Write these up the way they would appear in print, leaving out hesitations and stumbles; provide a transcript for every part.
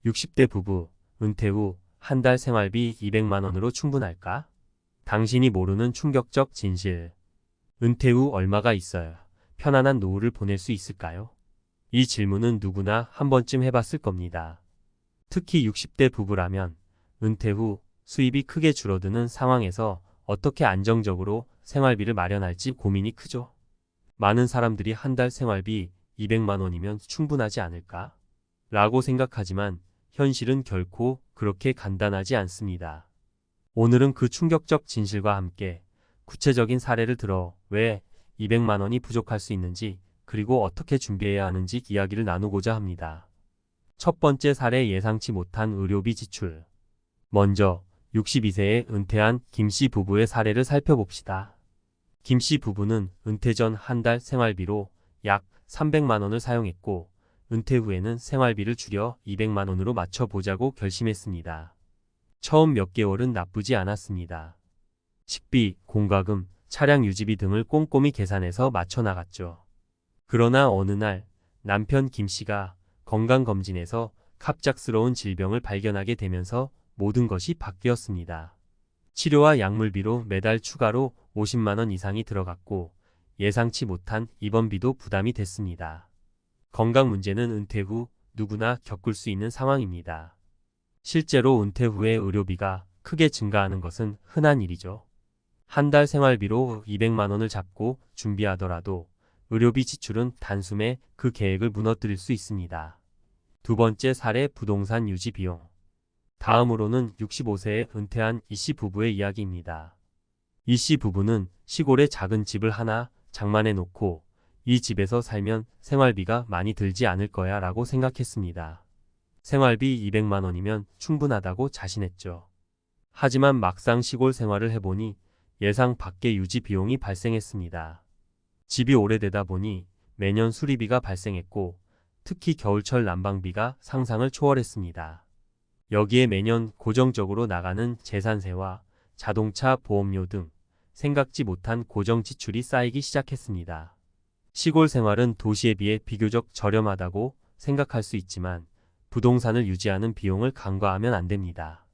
60대 부부, 은퇴 후 한 달 생활비 200만 원으로 충분할까? 당신이 모르는 충격적 진실. 은퇴 후 얼마가 있어야 편안한 노후를 보낼 수 있을까요? 이 질문은 누구나 한 번쯤 해봤을 겁니다. 특히 60대 부부라면 은퇴 후 수입이 크게 줄어드는 상황에서 어떻게 안정적으로 생활비를 마련할지 고민이 크죠. 많은 사람들이 한 달 생활비 200만 원이면 충분하지 않을까? 라고 생각하지만 현실은 결코 그렇게 간단하지 않습니다. 오늘은 그 충격적 진실과 함께 구체적인 사례를 들어 왜 200만 원이 부족할 수 있는지, 그리고 어떻게 준비해야 하는지 이야기를 나누고자 합니다. 첫 번째 사례, 예상치 못한 의료비 지출. 먼저 62세에 은퇴한 김씨 부부의 사례를 살펴봅시다. 김씨 부부는 은퇴 전 한 달 생활비로 약 300만 원을 사용했고, 은퇴 후에는 생활비를 줄여 200만 원으로 맞춰보자고 결심했습니다. 처음 몇 개월은 나쁘지 않았습니다. 식비, 공과금, 차량 유지비 등을 꼼꼼히 계산해서 맞춰 나갔죠. 그러나 어느 날 남편 김씨가 건강검진에서 갑작스러운 질병을 발견하게 되면서 모든 것이 바뀌었습니다. 치료와 약물비로 매달 추가로 50만 원 이상이 들어갔고, 예상치 못한 입원비도 부담이 됐습니다. 건강 문제는 은퇴 후 누구나 겪을 수 있는 상황입니다. 실제로 은퇴 후에 의료비가 크게 증가하는 것은 흔한 일이죠. 한 달 생활비로 200만 원을 잡고 준비하더라도 의료비 지출은 단숨에 그 계획을 무너뜨릴 수 있습니다. 두 번째 사례, 부동산 유지 비용. 다음으로는 65세에 은퇴한 이씨 부부의 이야기입니다. 이씨 부부는 시골에 작은 집을 하나 장만해 놓고 이 집에서 살면 생활비가 많이 들지 않을 거야 라고 생각했습니다. 생활비 200만 원이면 충분하다고 자신했죠. 하지만 막상 시골 생활을 해보니 예상 밖의 유지 비용이 발생했습니다. 집이 오래되다 보니 매년 수리비가 발생했고, 특히 겨울철 난방비가 상상을 초월했습니다. 여기에 매년 고정적으로 나가는 재산세와 자동차 보험료 등 생각지 못한 고정 지출이 쌓이기 시작했습니다. 시골 생활은 도시에 비해 비교적 저렴하다고 생각할 수 있지만 부동산을 유지하는 비용을 간과하면 안 됩니다.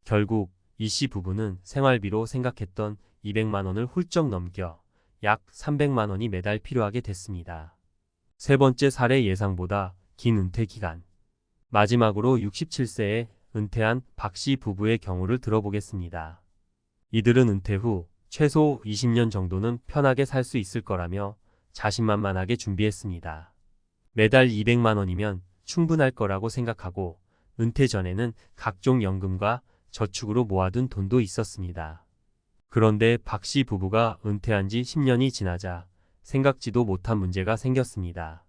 결국 이씨 부부는 생활비로 생각했던 200만 원을 훌쩍 넘겨 약 300만 원이 매달 필요하게 됐습니다. 세 번째 사례, 예상보다 긴 은퇴 기간. 마지막으로 67세에 은퇴한 박씨 부부의 경우를 들어보겠습니다. 이들은 은퇴 후 최소 20년 정도는 편하게 살 수 있을 거라며 자신만만하게 준비했습니다. 매달 200만 원이면 충분할 거라고 생각하고, 은퇴 전에는 각종 연금과 저축으로 모아둔 돈도 있었습니다. 그런데 박씨 부부가 은퇴한 지 10년이 지나자 생각지도 못한 문제가 생겼습니다.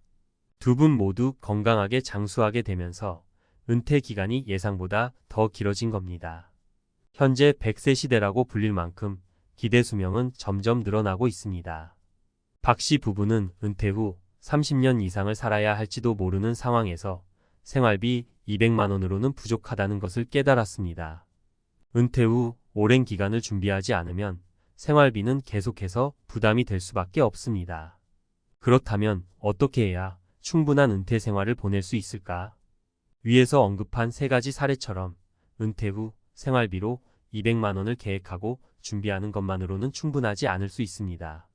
두 분 모두 건강하게 장수하게 되면서 은퇴 기간이 예상보다 더 길어진 겁니다. 현재 100세 시대라고 불릴 만큼 기대 수명은 점점 늘어나고 있습니다. 박씨 부부는 은퇴 후 30년 이상을 살아야 할지도 모르는 상황에서 생활비 200만 원으로는 부족하다는 것을 깨달았습니다. 은퇴 후 오랜 기간을 준비하지 않으면 생활비는 계속해서 부담이 될 수밖에 없습니다. 그렇다면 어떻게 해야 충분한 은퇴 생활을 보낼 수 있을까? 위에서 언급한 세 가지 사례처럼 은퇴 후 생활비로 200만 원을 계획하고 준비하는 것만으로는 충분하지 않을 수 있습니다.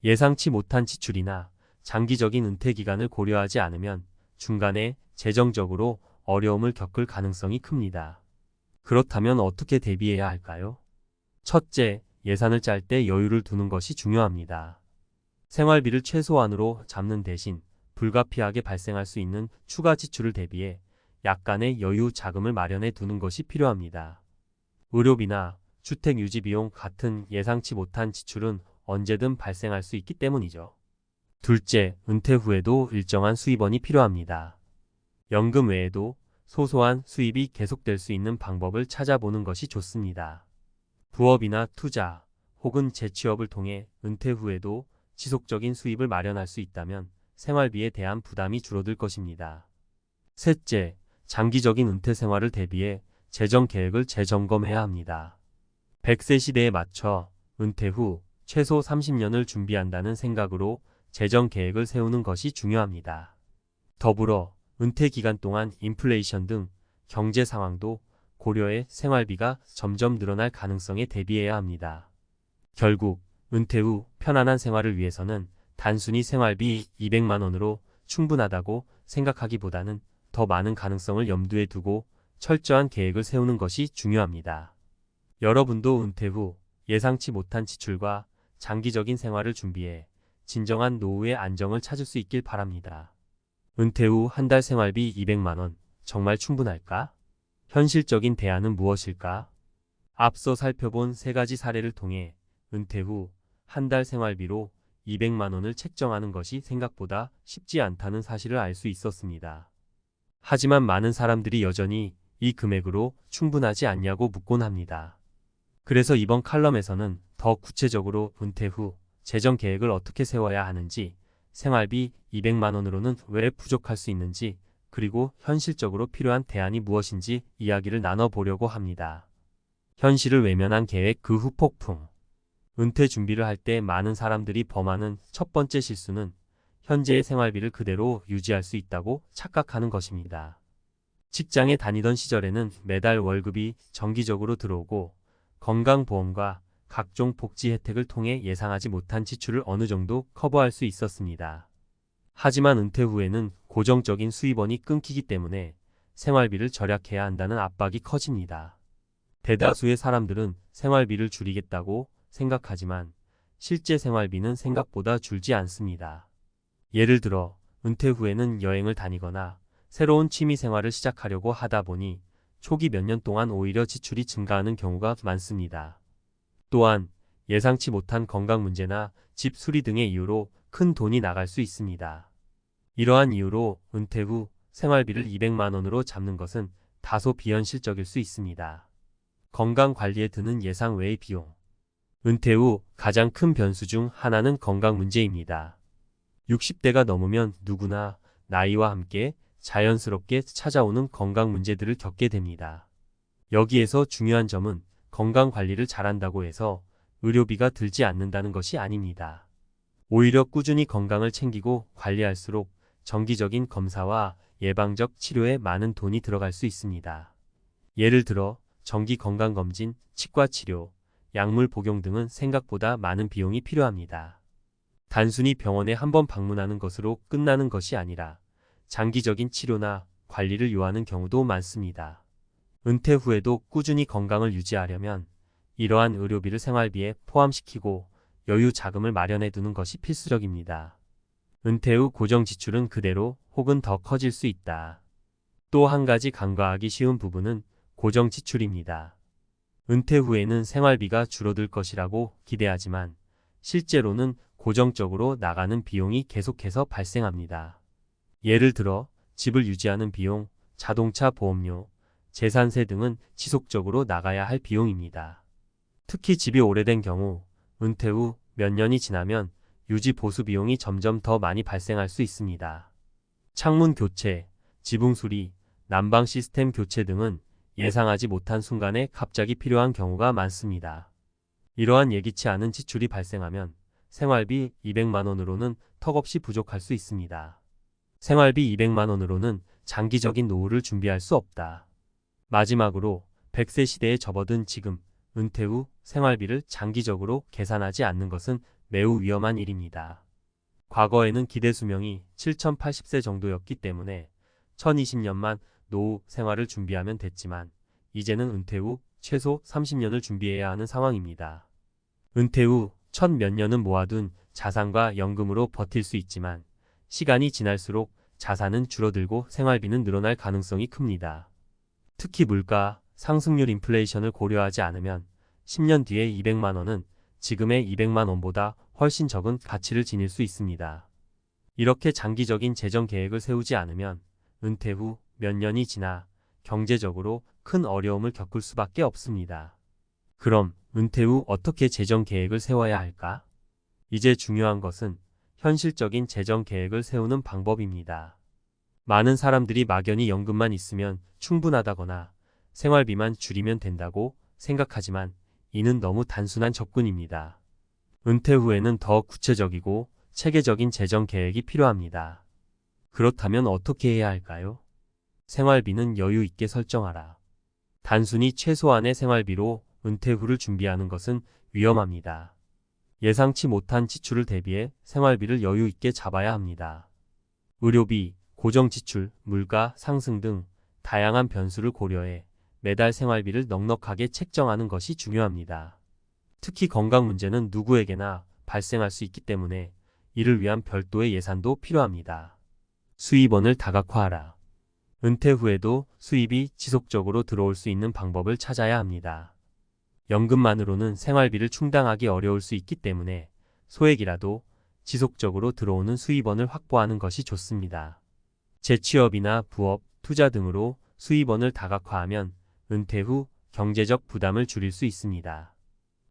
예상치 못한 지출이나 장기적인 은퇴 기간을 고려하지 않으면 중간에 재정적으로 어려움을 겪을 가능성이 큽니다. 그렇다면 어떻게 대비해야 할까요? 첫째, 예산을 짤 때 여유를 두는 것이 중요합니다. 생활비를 최소한으로 잡는 대신 불가피하게 발생할 수 있는 추가 지출을 대비해 약간의 여유 자금을 마련해 두는 것이 필요합니다. 의료비나 주택 유지 비용 같은 예상치 못한 지출은 언제든 발생할 수 있기 때문이죠. 둘째, 은퇴 후에도 일정한 수입원이 필요합니다. 연금 외에도 소소한 수입이 계속될 수 있는 방법을 찾아보는 것이 좋습니다. 부업이나 투자 혹은 재취업을 통해 은퇴 후에도 지속적인 수입을 마련할 수 있다면 생활비에 대한 부담이 줄어들 것입니다. 셋째, 장기적인 은퇴 생활을 대비해 재정 계획을 재점검해야 합니다. 100세 시대에 맞춰 은퇴 후 최소 30년을 준비한다는 생각으로 재정 계획을 세우는 것이 중요합니다. 더불어 은퇴 기간 동안 인플레이션 등 경제 상황도 고려해 생활비가 점점 늘어날 가능성에 대비해야 합니다. 결국 은퇴 후 편안한 생활을 위해서는 단순히 생활비 200만 원으로 충분하다고 생각하기보다는 더 많은 가능성을 염두에 두고 철저한 계획을 세우는 것이 중요합니다. 여러분도 은퇴 후 예상치 못한 지출과 장기적인 생활을 준비해 진정한 노후의 안정을 찾을 수 있길 바랍니다. 은퇴 후 한 달 생활비 200만 원 정말 충분할까? 현실적인 대안은 무엇일까? 앞서 살펴본 세 가지 사례를 통해 은퇴 후 한 달 생활비로 200만 원을 책정하는 것이 생각보다 쉽지 않다는 사실을 알 수 있었습니다. 하지만 많은 사람들이 여전히 이 금액으로 충분하지 않냐고 묻곤 합니다. 그래서 이번 칼럼에서는 더 구체적으로 은퇴 후 재정 계획을 어떻게 세워야 하는지, 생활비 200만 원으로는 왜 부족할 수 있는지, 그리고 현실적으로 필요한 대안이 무엇인지 이야기를 나눠보려고 합니다. 현실을 외면한 계획 그 후 폭풍. 은퇴 준비를 할 때 많은 사람들이 범하는 첫 번째 실수는 현재의 생활비를 그대로 유지할 수 있다고 착각하는 것입니다. 직장에 다니던 시절에는 매달 월급이 정기적으로 들어오고 건강보험과 각종 복지 혜택을 통해 예상하지 못한 지출을 어느 정도 커버할 수 있었습니다. 하지만 은퇴 후에는 고정적인 수입원이 끊기기 때문에 생활비를 절약해야 한다는 압박이 커집니다. 대다수의 사람들은 생활비를 줄이겠다고 생각하지만 실제 생활비는 생각보다 줄지 않습니다. 예를 들어 은퇴 후에는 여행을 다니거나 새로운 취미 생활을 시작하려고 하다 보니 초기 몇 년 동안 오히려 지출이 증가하는 경우가 많습니다. 또한 예상치 못한 건강 문제나 집 수리 등의 이유로 큰 돈이 나갈 수 있습니다. 이러한 이유로 은퇴 후 생활비를 200만 원으로 잡는 것은 다소 비현실적일 수 있습니다. 건강 관리에 드는 예상 외의 비용. 은퇴 후 가장 큰 변수 중 하나는 건강 문제입니다. 60대가 넘으면 누구나 나이와 함께 자연스럽게 찾아오는 건강 문제들을 겪게 됩니다. 여기에서 중요한 점은 건강 관리를 잘한다고 해서 의료비가 들지 않는다는 것이 아닙니다. 오히려 꾸준히 건강을 챙기고 관리할수록 정기적인 검사와 예방적 치료에 많은 돈이 들어갈 수 있습니다. 예를 들어 정기 건강검진, 치과 치료, 약물 복용 등은 생각보다 많은 비용이 필요합니다. 단순히 병원에 한번 방문하는 것으로 끝나는 것이 아니라 장기적인 치료나 관리를 요하는 경우도 많습니다. 은퇴 후에도 꾸준히 건강을 유지하려면 이러한 의료비를 생활비에 포함시키고 여유 자금을 마련해 두는 것이 필수적입니다. 은퇴 후 고정 지출은 그대로 혹은 더 커질 수 있다. 또 한 가지 간과하기 쉬운 부분은 고정 지출입니다. 은퇴 후에는 생활비가 줄어들 것이라고 기대하지만 실제로는 고정적으로 나가는 비용이 계속해서 발생합니다. 예를 들어 집을 유지하는 비용, 자동차 보험료, 재산세 등은 지속적으로 나가야 할 비용입니다. 특히 집이 오래된 경우 은퇴 후 몇 년이 지나면 유지 보수 비용이 점점 더 많이 발생할 수 있습니다. 창문 교체, 지붕 수리, 난방 시스템 교체 등은 예상하지 못한 순간에 갑자기 필요한 경우가 많습니다. 이러한 예기치 않은 지출이 발생하면 생활비 200만 원으로는 턱없이 부족할 수 있습니다. 생활비 200만 원으로는 장기적인 노후를 준비할 수 없다. 마지막으로 100세 시대에 접어든 지금 은퇴 후 생활비를 장기적으로 계산하지 않는 것은 매우 위험한 일입니다. 과거에는 기대 수명이 7080세 정도였기 때문에 1020년만 노후 생활을 준비하면 됐지만 이제는 은퇴 후 최소 30년을 준비해야 하는 상황입니다. 은퇴 후 첫 몇 년은 모아둔 자산과 연금으로 버틸 수 있지만 시간이 지날수록 자산은 줄어들고 생활비는 늘어날 가능성이 큽니다. 특히 물가, 상승률 인플레이션을 고려하지 않으면 10년 뒤에 200만 원은 지금의 200만 원보다 훨씬 적은 가치를 지닐 수 있습니다. 이렇게 장기적인 재정 계획을 세우지 않으면 은퇴 후 몇 년이 지나 경제적으로 큰 어려움을 겪을 수밖에 없습니다. 그럼 은퇴 후 어떻게 재정 계획을 세워야 할까? 이제 중요한 것은 현실적인 재정 계획을 세우는 방법입니다. 많은 사람들이 막연히 연금만 있으면 충분하다거나 생활비만 줄이면 된다고 생각하지만 이는 너무 단순한 접근입니다. 은퇴 후에는 더 구체적이고 체계적인 재정 계획이 필요합니다. 그렇다면 어떻게 해야 할까요? 생활비는 여유 있게 설정하라. 단순히 최소한의 생활비로 은퇴 후를 준비하는 것은 위험합니다. 예상치 못한 지출을 대비해 생활비를 여유 있게 잡아야 합니다. 의료비, 고정지출, 물가 상승 등 다양한 변수를 고려해 매달 생활비를 넉넉하게 책정하는 것이 중요합니다. 특히 건강 문제는 누구에게나 발생할 수 있기 때문에 이를 위한 별도의 예산도 필요합니다. 수입원을 다각화하라. 은퇴 후에도 수입이 지속적으로 들어올 수 있는 방법을 찾아야 합니다. 연금만으로는 생활비를 충당하기 어려울 수 있기 때문에 소액이라도 지속적으로 들어오는 수입원을 확보하는 것이 좋습니다. 재취업이나 부업, 투자 등으로 수입원을 다각화하면 은퇴 후 경제적 부담을 줄일 수 있습니다.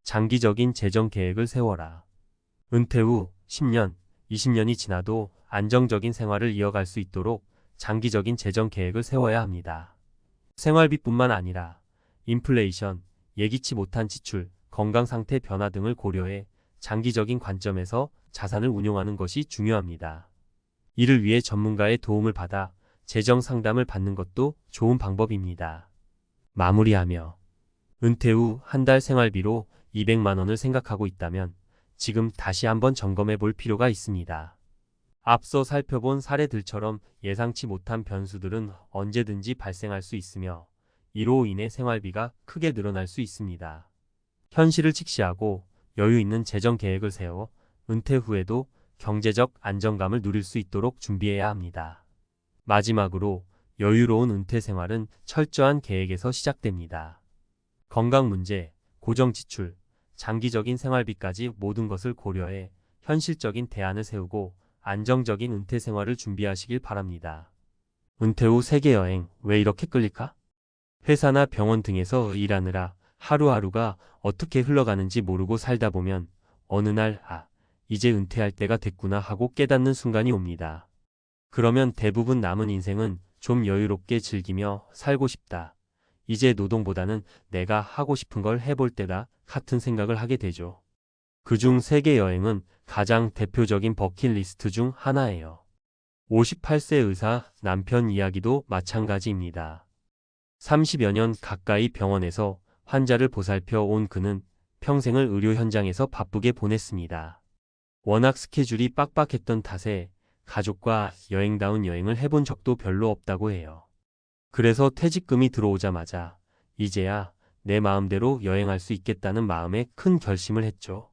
장기적인 재정 계획을 세워라. 은퇴 후 10년, 20년이 지나도 안정적인 생활을 이어갈 수 있도록 장기적인 재정 계획을 세워야 합니다. 생활비뿐만 아니라 인플레이션, 예기치 못한 지출, 건강 상태 변화 등을 고려해 장기적인 관점에서 자산을 운용하는 것이 중요합니다. 이를 위해 전문가의 도움을 받아 재정 상담을 받는 것도 좋은 방법입니다. 마무리하며 은퇴 후 한 달 생활비로 200만 원을 생각하고 있다면 지금 다시 한번 점검해 볼 필요가 있습니다. 앞서 살펴본 사례들처럼 예상치 못한 변수들은 언제든지 발생할 수 있으며 이로 인해 생활비가 크게 늘어날 수 있습니다. 현실을 직시하고 여유 있는 재정 계획을 세워 은퇴 후에도 경제적 안정감을 누릴 수 있도록 준비해야 합니다. 마지막으로 여유로운 은퇴 생활은 철저한 계획에서 시작됩니다. 건강 문제, 고정 지출, 장기적인 생활비까지 모든 것을 고려해 현실적인 대안을 세우고 안정적인 은퇴 생활을 준비하시길 바랍니다. 은퇴 후 세계 여행 왜 이렇게 끌릴까? 회사나 병원 등에서 일하느라 하루하루가 어떻게 흘러가는지 모르고 살다 보면 어느 날 이제 은퇴할 때가 됐구나 하고 깨닫는 순간이 옵니다. 그러면 대부분 남은 인생은 좀 여유롭게 즐기며 살고 싶다. 이제 노동보다는 내가 하고 싶은 걸 해볼 때다 같은 생각을 하게 되죠. 그중 세계 여행은 가장 대표적인 버킷리스트 중 하나예요. 58세 의사 남편 이야기도 마찬가지입니다. 30여 년 가까이 병원에서 환자를 보살펴 온 그는 평생을 의료 현장에서 바쁘게 보냈습니다. 워낙 스케줄이 빡빡했던 탓에 가족과 여행다운 여행을 해본 적도 별로 없다고 해요. 그래서 퇴직금이 들어오자마자 이제야 내 마음대로 여행할 수 있겠다는 마음에 큰 결심을 했죠.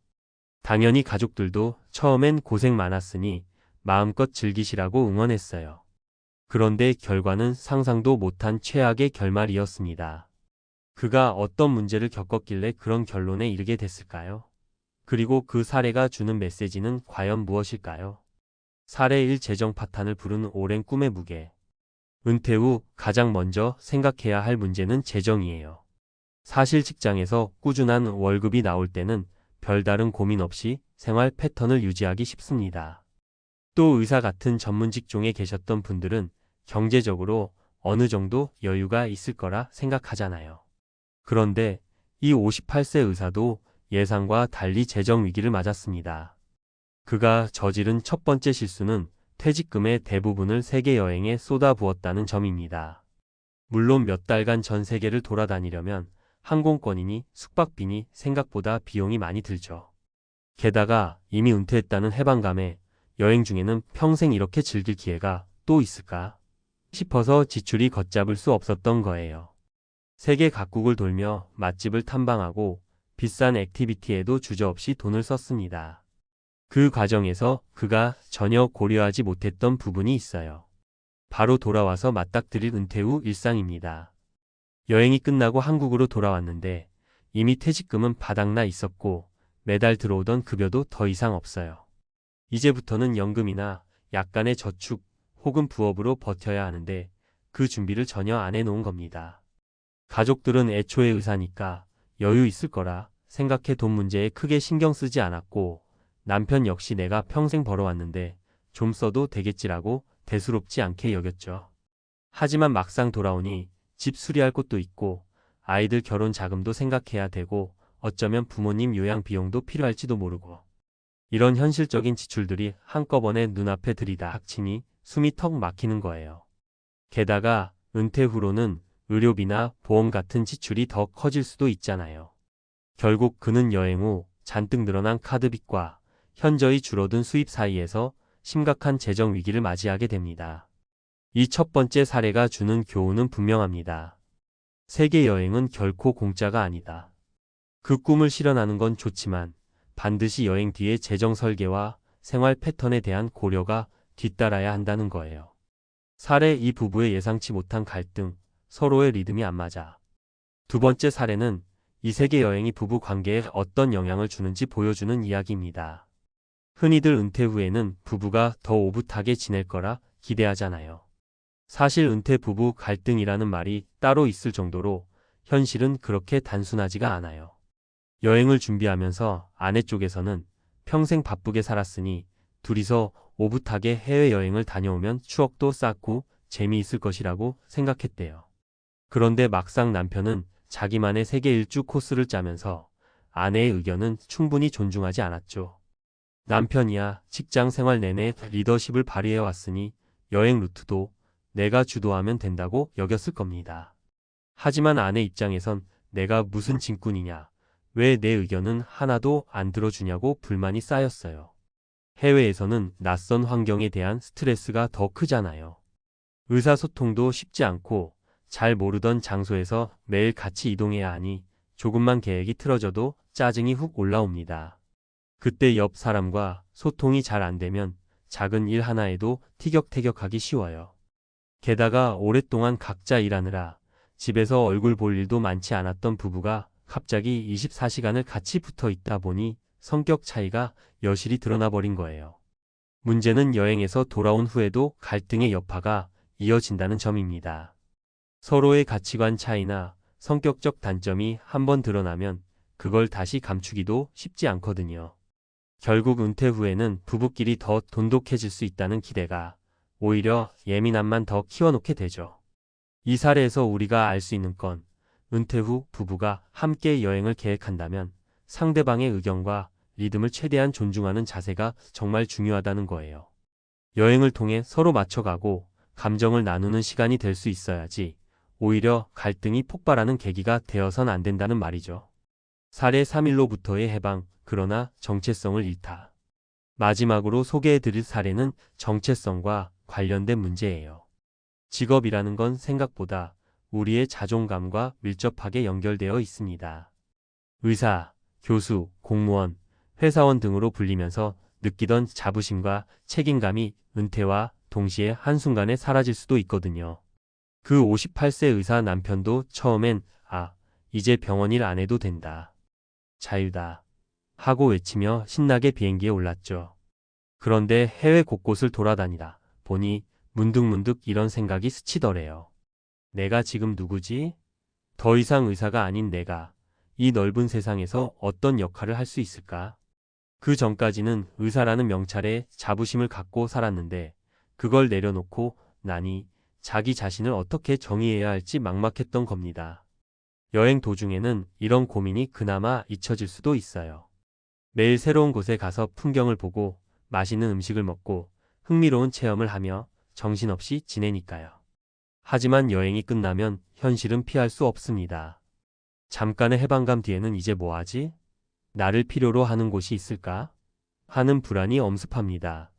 당연히 가족들도 처음엔 고생 많았으니 마음껏 즐기시라고 응원했어요. 그런데 결과는 상상도 못한 최악의 결말이었습니다. 그가 어떤 문제를 겪었길래 그런 결론에 이르게 됐을까요? 그리고 그 사례가 주는 메시지는 과연 무엇일까요? 사례 1 재정 파탄을 부른 오랜 꿈의 무게. 은퇴 후 가장 먼저 생각해야 할 문제는 재정이에요. 사실 직장에서 꾸준한 월급이 나올 때는 별다른 고민 없이 생활 패턴을 유지하기 쉽습니다. 또 의사 같은 전문 직종에 계셨던 분들은 경제적으로 어느 정도 여유가 있을 거라 생각하잖아요. 그런데 이 58세 의사도 예상과 달리 재정 위기를 맞았습니다. 그가 저지른 첫 번째 실수는 퇴직금의 대부분을 세계 여행에 쏟아부었다는 점입니다. 물론 몇 달간 전 세계를 돌아다니려면 항공권이니 숙박비니 생각보다 비용이 많이 들죠. 게다가 이미 은퇴했다는 해방감에 여행 중에는 평생 이렇게 즐길 기회가 또 있을까 싶어서 지출이 걷잡을 수 없었던 거예요. 세계 각국을 돌며 맛집을 탐방하고 비싼 액티비티에도 주저없이 돈을 썼습니다. 그 과정에서 그가 전혀 고려하지 못했던 부분이 있어요. 바로 돌아와서 맞닥뜨릴 은퇴 후 일상입니다. 여행이 끝나고 한국으로 돌아왔는데 이미 퇴직금은 바닥나 있었고 매달 들어오던 급여도 더 이상 없어요. 이제부터는 연금이나 약간의 저축 혹은 부업으로 버텨야 하는데 그 준비를 전혀 안 해놓은 겁니다. 가족들은 애초에 의사니까 여유 있을 거라 생각해 돈 문제에 크게 신경 쓰지 않았고 남편 역시 내가 평생 벌어왔는데 좀 써도 되겠지라고 대수롭지 않게 여겼죠. 하지만 막상 돌아오니 집 수리할 곳도 있고 아이들 결혼 자금도 생각해야 되고 어쩌면 부모님 요양 비용도 필요할지도 모르고 이런 현실적인 지출들이 한꺼번에 눈앞에 들이닥치니 숨이 턱 막히는 거예요. 게다가 은퇴 후로는 의료비나 보험 같은 지출이 더 커질 수도 있잖아요. 결국 그는 여행 후 잔뜩 늘어난 카드빚과 현저히 줄어든 수입 사이에서 심각한 재정 위기를 맞이하게 됩니다. 이 첫 번째 사례가 주는 교훈은 분명합니다. 세계 여행은 결코 공짜가 아니다. 그 꿈을 실현하는 건 좋지만 반드시 여행 뒤의 재정 설계와 생활 패턴에 대한 고려가 뒤따라야 한다는 거예요. 사례 이 부부의 예상치 못한 갈등, 서로의 리듬이 안 맞아. 두 번째 사례는 이 세계 여행이 부부 관계에 어떤 영향을 주는지 보여주는 이야기입니다. 흔히들 은퇴 후에는 부부가 더 오붓하게 지낼 거라 기대하잖아요. 사실 은퇴 부부 갈등이라는 말이 따로 있을 정도로 현실은 그렇게 단순하지가 않아요. 여행을 준비하면서 아내 쪽에서는 평생 바쁘게 살았으니 둘이서 오붓하게 해외여행을 다녀오면 추억도 쌓고 재미있을 것이라고 생각했대요. 그런데 막상 남편은 자기만의 세계 일주 코스를 짜면서 아내의 의견은 충분히 존중하지 않았죠. 남편이야 직장 생활 내내 리더십을 발휘해 왔으니 여행 루트도 내가 주도하면 된다고 여겼을 겁니다. 하지만 아내 입장에선 내가 무슨 짐꾼이냐, 왜 내 의견은 하나도 안 들어주냐고 불만이 쌓였어요. 해외에서는 낯선 환경에 대한 스트레스가 더 크잖아요. 의사소통도 쉽지 않고 잘 모르던 장소에서 매일 같이 이동해야 하니 조금만 계획이 틀어져도 짜증이 훅 올라옵니다. 그때 옆 사람과 소통이 잘 안 되면 작은 일 하나에도 티격태격하기 쉬워요. 게다가 오랫동안 각자 일하느라 집에서 얼굴 볼 일도 많지 않았던 부부가 갑자기 24시간을 같이 붙어 있다 보니 성격 차이가 여실히 드러나 버린 거예요. 문제는 여행에서 돌아온 후에도 갈등의 여파가 이어진다는 점입니다. 서로의 가치관 차이나 성격적 단점이 한번 드러나면 그걸 다시 감추기도 쉽지 않거든요. 결국 은퇴 후에는 부부끼리 더 돈독해질 수 있다는 기대가 오히려 예민함만 더 키워놓게 되죠. 이 사례에서 우리가 알 수 있는 건 은퇴 후 부부가 함께 여행을 계획한다면 상대방의 의견과 리듬을 최대한 존중하는 자세가 정말 중요하다는 거예요. 여행을 통해 서로 맞춰가고 감정을 나누는 시간이 될 수 있어야지 오히려 갈등이 폭발하는 계기가 되어선 안 된다는 말이죠. 사례 3일로부터의 해방, 그러나 정체성을 잃다. 마지막으로 소개해드릴 사례는 정체성과 관련된 문제예요. 직업이라는 건 생각보다 우리의 자존감과 밀접하게 연결되어 있습니다. 의사, 교수, 공무원, 회사원 등으로 불리면서 느끼던 자부심과 책임감이 은퇴와 동시에 한순간에 사라질 수도 있거든요. 그 58세 의사 남편도 처음엔 이제 병원 일 안 해도 된다. 자유다. 하고 외치며 신나게 비행기에 올랐죠. 그런데 해외 곳곳을 돌아다니다 보니 문득문득 이런 생각이 스치더래요. 내가 지금 누구지? 더 이상 의사가 아닌 내가 이 넓은 세상에서 어떤 역할을 할 수 있을까? 그 전까지는 의사라는 명찰에 자부심을 갖고 살았는데 그걸 내려놓고 나니 자기 자신을 어떻게 정의해야 할지 막막했던 겁니다. 여행 도중에는 이런 고민이 그나마 잊혀질 수도 있어요. 매일 새로운 곳에 가서 풍경을 보고 맛있는 음식을 먹고 흥미로운 체험을 하며 정신없이 지내니까요. 하지만 여행이 끝나면 현실은 피할 수 없습니다. 잠깐의 해방감 뒤에는 이제 뭐하지? 나를 필요로 하는 곳이 있을까? 하는 불안이 엄습합니다.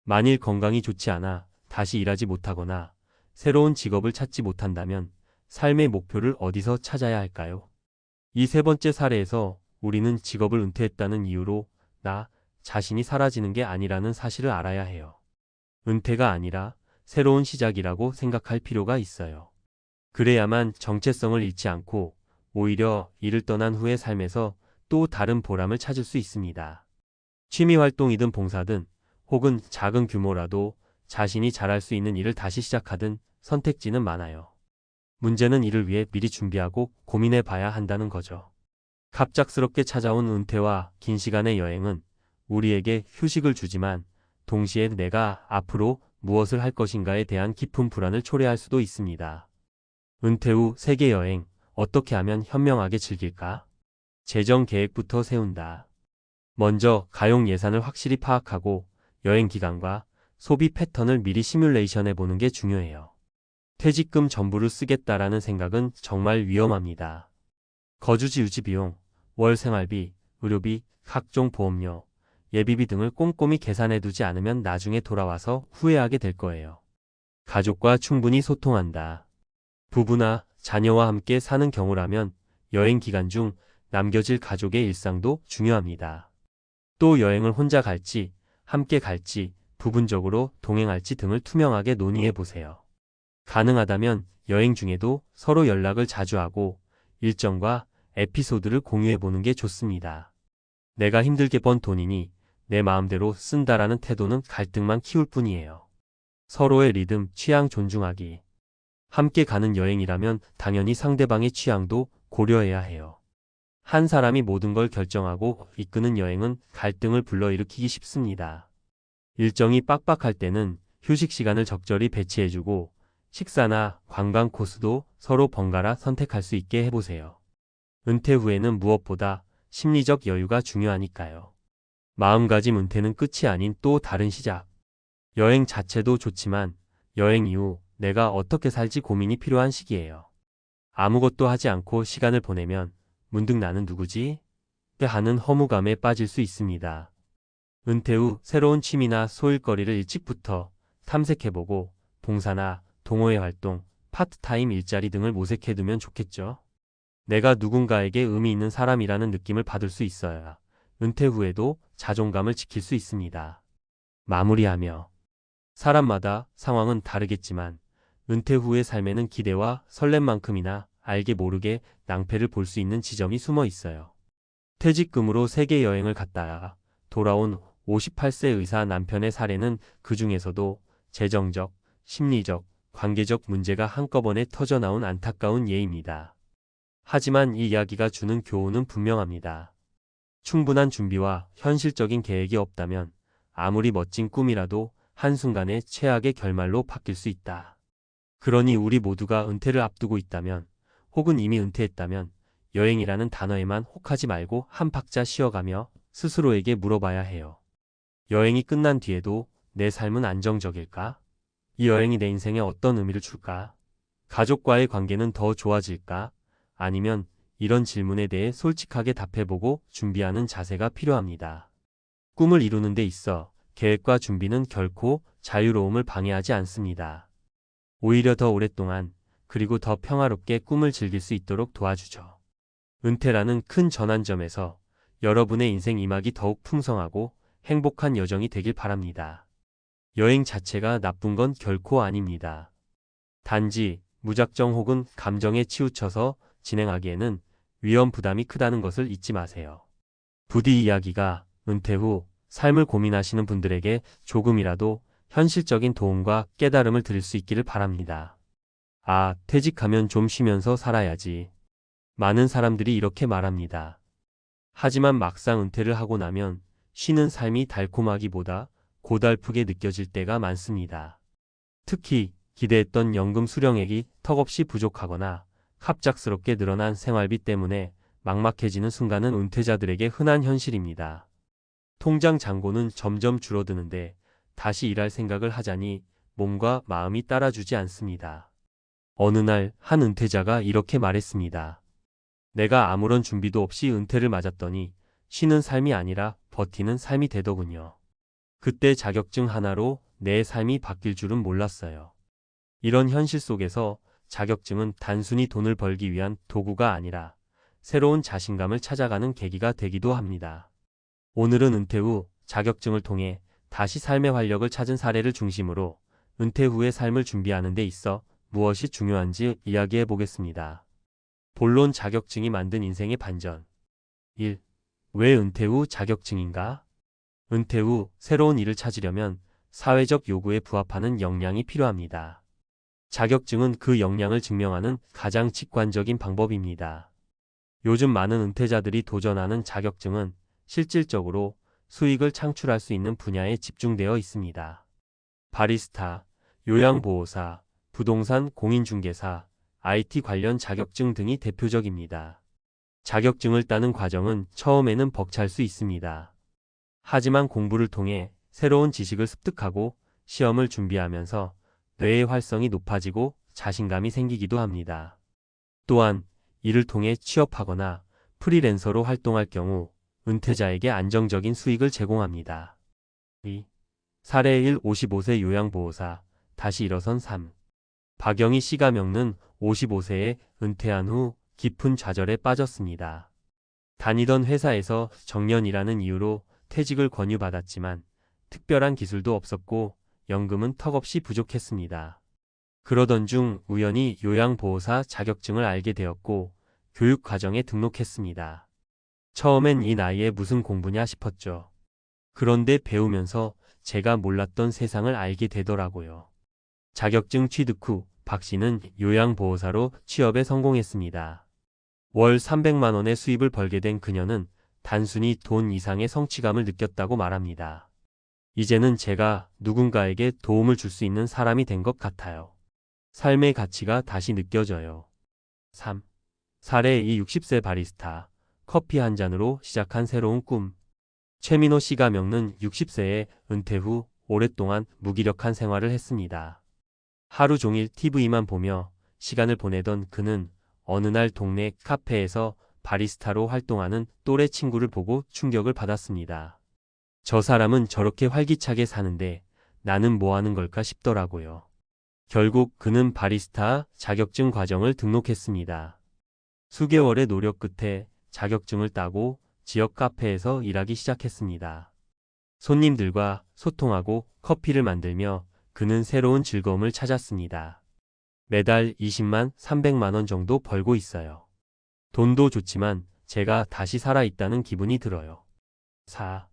만일 건강이 좋지 않아 다시 일하지 못하거나 새로운 직업을 찾지 못한다면 삶의 목표를 어디서 찾아야 할까요? 이 세 번째 사례에서 우리는 직업을 은퇴했다는 이유로 나 자신이 사라지는 게 아니라는 사실을 알아야 해요. 은퇴가 아니라 새로운 시작이라고 생각할 필요가 있어요. 그래야만 정체성을 잃지 않고 오히려 이를 떠난 후의 삶에서 또 다른 보람을 찾을 수 있습니다. 취미활동이든 봉사든 혹은 작은 규모라도 자신이 잘할 수 있는 일을 다시 시작하든 선택지는 많아요. 문제는 이를 위해 미리 준비하고 고민해 봐야 한다는 거죠. 갑작스럽게 찾아온 은퇴와 긴 시간의 여행은 우리에게 휴식을 주지만 동시에 내가 앞으로 무엇을 할 것인가에 대한 깊은 불안을 초래할 수도 있습니다. 은퇴 후 세계 여행 어떻게 하면 현명하게 즐길까? 재정 계획부터 세운다. 먼저 가용 예산을 확실히 파악하고 여행 기간과 소비 패턴을 미리 시뮬레이션해 보는 게 중요해요. 퇴직금 전부를 쓰겠다라는 생각은 정말 위험합니다. 거주지 유지 비용, 월 생활비, 의료비, 각종 보험료, 예비비 등을 꼼꼼히 계산해두지 않으면 나중에 돌아와서 후회하게 될 거예요. 가족과 충분히 소통한다. 부부나 자녀와 함께 사는 경우라면 여행 기간 중 남겨질 가족의 일상도 중요합니다. 또 여행을 혼자 갈지, 함께 갈지, 부분적으로 동행할지 등을 투명하게 논의해 보세요. 가능하다면 여행 중에도 서로 연락을 자주 하고 일정과 에피소드를 공유해 보는 게 좋습니다. 내가 힘들게 번 돈이니 내 마음대로 쓴다라는 태도는 갈등만 키울 뿐이에요. 서로의 리듬, 취향 존중하기. 함께 가는 여행이라면 당연히 상대방의 취향도 고려해야 해요. 한 사람이 모든 걸 결정하고 이끄는 여행은 갈등을 불러일으키기 쉽습니다. 일정이 빡빡할 때는 휴식 시간을 적절히 배치해주고 식사나 관광 코스도 서로 번갈아 선택할 수 있게 해보세요. 은퇴 후에는 무엇보다 심리적 여유가 중요하니까요. 마음가짐 은퇴는 끝이 아닌 또 다른 시작. 여행 자체도 좋지만 여행 이후 내가 어떻게 살지 고민이 필요한 시기예요. 아무것도 하지 않고 시간을 보내면 문득 나는 누구지? 하는 허무감에 빠질 수 있습니다. 은퇴 후 새로운 취미나 소일거리를 일찍부터 탐색해보고 봉사나 동호회 활동, 파트타임 일자리 등을 모색해두면 좋겠죠. 내가 누군가에게 의미 있는 사람이라는 느낌을 받을 수 있어야 은퇴 후에도 자존감을 지킬 수 있습니다. 마무리하며 사람마다 상황은 다르겠지만 은퇴 후의 삶에는 기대와 설렘만큼이나 알게 모르게 낭패를 볼 수 있는 지점이 숨어 있어요. 퇴직금으로 세계 여행을 갔다가 돌아온 58세 의사 남편의 사례는 그 중에서도 재정적, 심리적, 관계적 문제가 한꺼번에 터져나온 안타까운 예입니다. 하지만 이 이야기가 주는 교훈은 분명합니다. 충분한 준비와 현실적인 계획이 없다면 아무리 멋진 꿈이라도 한순간에 최악의 결말로 바뀔 수 있다. 그러니 우리 모두가 은퇴를 앞두고 있다면 혹은 이미 은퇴했다면 여행이라는 단어에만 혹하지 말고 한 박자 쉬어가며 스스로에게 물어봐야 해요. 여행이 끝난 뒤에도 내 삶은 안정적일까? 이 여행이 내 인생에 어떤 의미를 줄까? 가족과의 관계는 더 좋아질까? 아니면 이런 질문에 대해 솔직하게 답해보고 준비하는 자세가 필요합니다. 꿈을 이루는 데 있어 계획과 준비는 결코 자유로움을 방해하지 않습니다. 오히려 더 오랫동안 그리고 더 평화롭게 꿈을 즐길 수 있도록 도와주죠. 은퇴라는 큰 전환점에서 여러분의 인생 이막이 더욱 풍성하고 행복한 여정이 되길 바랍니다. 여행 자체가 나쁜 건 결코 아닙니다. 단지 무작정 혹은 감정에 치우쳐서 진행하기에는 위험 부담이 크다는 것을 잊지 마세요. 부디 이야기가 은퇴 후 삶을 고민하시는 분들에게 조금이라도 현실적인 도움과 깨달음을 드릴 수 있기를 바랍니다. 아, 퇴직하면 좀 쉬면서 살아야지. 많은 사람들이 이렇게 말합니다. 하지만 막상 은퇴를 하고 나면 쉬는 삶이 달콤하기보다 고달프게 느껴질 때가 많습니다. 특히 기대했던 연금 수령액이 턱없이 부족하거나 갑작스럽게 늘어난 생활비 때문에 막막해지는 순간은 은퇴자들에게 흔한 현실입니다. 통장 잔고는 점점 줄어드는데 다시 일할 생각을 하자니 몸과 마음이 따라주지 않습니다. 어느 날 한 은퇴자가 이렇게 말했습니다. 내가 아무런 준비도 없이 은퇴를 맞았더니 쉬는 삶이 아니라 버티는 삶이 되더군요. 그때 자격증 하나로 내 삶이 바뀔 줄은 몰랐어요. 이런 현실 속에서 자격증은 단순히 돈을 벌기 위한 도구가 아니라 새로운 자신감을 찾아가는 계기가 되기도 합니다. 오늘은 은퇴 후 자격증을 통해 다시 삶의 활력을 찾은 사례를 중심으로 은퇴 후의 삶을 준비하는 데 있어 무엇이 중요한지 이야기해 보겠습니다. 본론 자격증이 만든 인생의 반전. 1. 왜 은퇴 후 자격증인가? 은퇴 후 새로운 일을 찾으려면 사회적 요구에 부합하는 역량이 필요합니다. 자격증은 그 역량을 증명하는 가장 직관적인 방법입니다. 요즘 많은 은퇴자들이 도전하는 자격증은 실질적으로 수익을 창출할 수 있는 분야에 집중되어 있습니다. 바리스타, 요양보호사, 부동산 공인중개사, IT 관련 자격증 등이 대표적입니다. 자격증을 따는 과정은 처음에는 벅찰 수 있습니다. 하지만 공부를 통해 새로운 지식을 습득하고 시험을 준비하면서 뇌의 활성이 높아지고 자신감이 생기기도 합니다. 또한 이를 통해 취업하거나 프리랜서로 활동할 경우 은퇴자에게 안정적인 수익을 제공합니다. 2. 사례 1. 55세 요양보호사 다시 일어선 삶. 박영희 씨가 겪는 55세에 은퇴한 후 깊은 좌절에 빠졌습니다. 다니던 회사에서 정년이라는 이유로 퇴직을 권유받았지만 특별한 기술도 없었고 연금은 턱없이 부족했습니다. 그러던 중 우연히 요양보호사 자격증을 알게 되었고 교육과정에 등록했습니다. 처음엔 이 나이에 무슨 공부냐 싶었죠. 그런데 배우면서 제가 몰랐던 세상을 알게 되더라고요. 자격증 취득 후 박 씨는 요양보호사로 취업에 성공했습니다. 월 300만 원의 수입을 벌게 된 그녀는 단순히 돈 이상의 성취감을 느꼈다고 말합니다. 이제는 제가 누군가에게 도움을 줄 수 있는 사람이 된 것 같아요. 삶의 가치가 다시 느껴져요. 3. 사례 2. 60세 바리스타. 커피 한 잔으로 시작한 새로운 꿈. 최민호 씨가 겪는 60세에 은퇴 후 오랫동안 무기력한 생활을 했습니다. 하루 종일 TV만 보며 시간을 보내던 그는 어느 날 동네 카페에서 바리스타로 활동하는 또래 친구를 보고 충격을 받았습니다. 저 사람은 저렇게 활기차게 사는데 나는 뭐 하는 걸까 싶더라고요. 결국 그는 바리스타 자격증 과정을 등록했습니다. 수개월의 노력 끝에 자격증을 따고 지역 카페에서 일하기 시작했습니다. 손님들과 소통하고 커피를 만들며 그는 새로운 즐거움을 찾았습니다. 매달 20만 300만 원 정도 벌고 있어요. 돈도 좋지만 제가 다시 살아있다는 기분이 들어요. 4.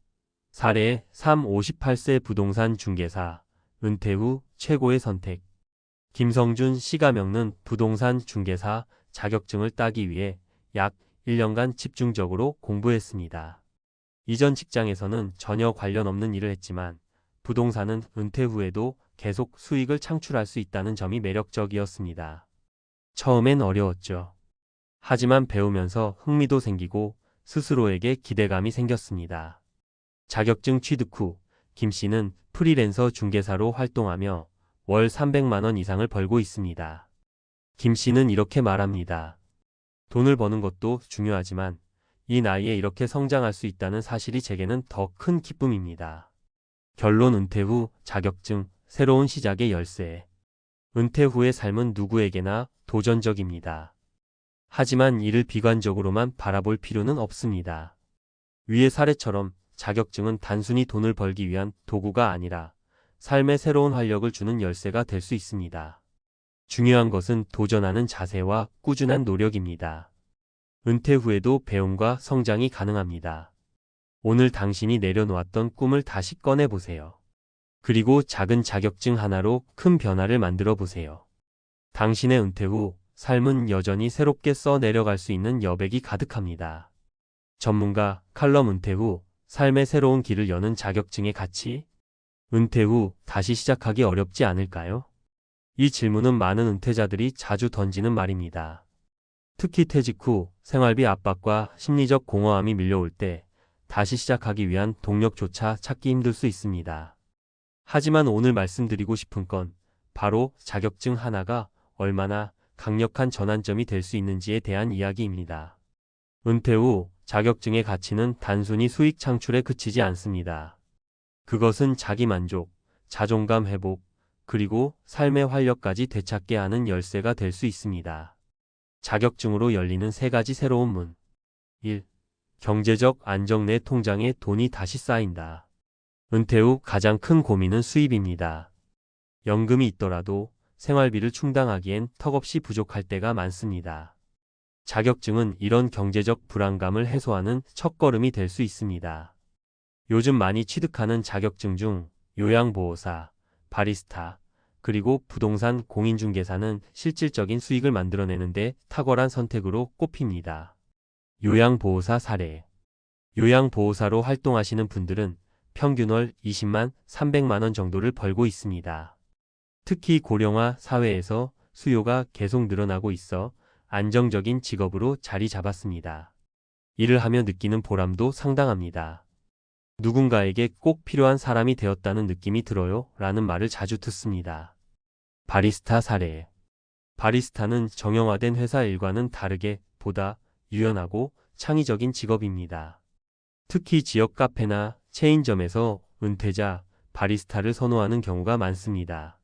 사례 3. 58세 부동산 중개사. 은퇴 후 최고의 선택. 김성준 씨가 겪는 부동산 중개사 자격증을 따기 위해 약 1년간 집중적으로 공부했습니다. 이전 직장에서는 전혀 관련 없는 일을 했지만 부동산은 은퇴 후에도 계속 수익을 창출할 수 있다는 점이 매력적이었습니다. 처음엔 어려웠죠. 하지만 배우면서 흥미도 생기고 스스로에게 기대감이 생겼습니다. 자격증 취득 후 김 씨는 프리랜서 중개사로 활동하며 월 300만 원 이상을 벌고 있습니다. 김 씨는 이렇게 말합니다. 돈을 버는 것도 중요하지만 이 나이에 이렇게 성장할 수 있다는 사실이 제게는 더 큰 기쁨입니다. 결론 은퇴 후 자격증, 새로운 시작의 열쇠. 은퇴 후의 삶은 누구에게나 도전적입니다. 하지만 이를 비관적으로만 바라볼 필요는 없습니다. 위의 사례처럼 자격증은 단순히 돈을 벌기 위한 도구가 아니라 삶의 새로운 활력을 주는 열쇠가 될 수 있습니다. 중요한 것은 도전하는 자세와 꾸준한 노력입니다. 은퇴 후에도 배움과 성장이 가능합니다. 오늘 당신이 내려놓았던 꿈을 다시 꺼내보세요. 그리고 작은 자격증 하나로 큰 변화를 만들어 보세요. 당신의 은퇴 후 삶은 여전히 새롭게 써내려갈 수 있는 여백이 가득합니다. 전문가 칼럼 은퇴 후 삶의 새로운 길을 여는 자격증의 가치? 은퇴 후 다시 시작하기 어렵지 않을까요? 이 질문은 많은 은퇴자들이 자주 던지는 말입니다. 특히 퇴직 후 생활비 압박과 심리적 공허함이 밀려올 때 다시 시작하기 위한 동력조차 찾기 힘들 수 있습니다. 하지만 오늘 말씀드리고 싶은 건 바로 자격증 하나가 얼마나 강력한 전환점이 될 수 있는지에 대한 이야기입니다. 은퇴 후 자격증의 가치는 단순히 수익 창출에 그치지 않습니다. 그것은 자기만족, 자존감 회복, 그리고 삶의 활력까지 되찾게 하는 열쇠가 될 수 있습니다. 자격증으로 열리는 3가지 새로운 문. 1. 경제적 안정. 내 통장에 돈이 다시 쌓인다. 은퇴 후 가장 큰 고민은 수입입니다. 연금이 있더라도 생활비를 충당하기엔 턱없이 부족할 때가 많습니다. 자격증은 이런 경제적 불안감을 해소하는 첫걸음이 될 수 있습니다. 요즘 많이 취득하는 자격증 중 요양보호사, 바리스타, 그리고 부동산 공인중개사는 실질적인 수익을 만들어내는데 탁월한 선택으로 꼽힙니다. 요양보호사 사례. 요양보호사로 활동하시는 분들은 평균 월 20만 300만 원 정도를 벌고 있습니다. 특히 고령화 사회에서 수요가 계속 늘어나고 있어 안정적인 직업으로 자리 잡았습니다. 일을 하며 느끼는 보람도 상당합니다. 누군가에게 꼭 필요한 사람이 되었다는 느낌이 들어요 라는 말을 자주 듣습니다. 바리스타 사례. 바리스타는 정형화된 회사 일과는 다르게 보다 유연하고 창의적인 직업입니다. 특히 지역 카페나 체인점에서 은퇴자, 바리스타를 선호하는 경우가 많습니다.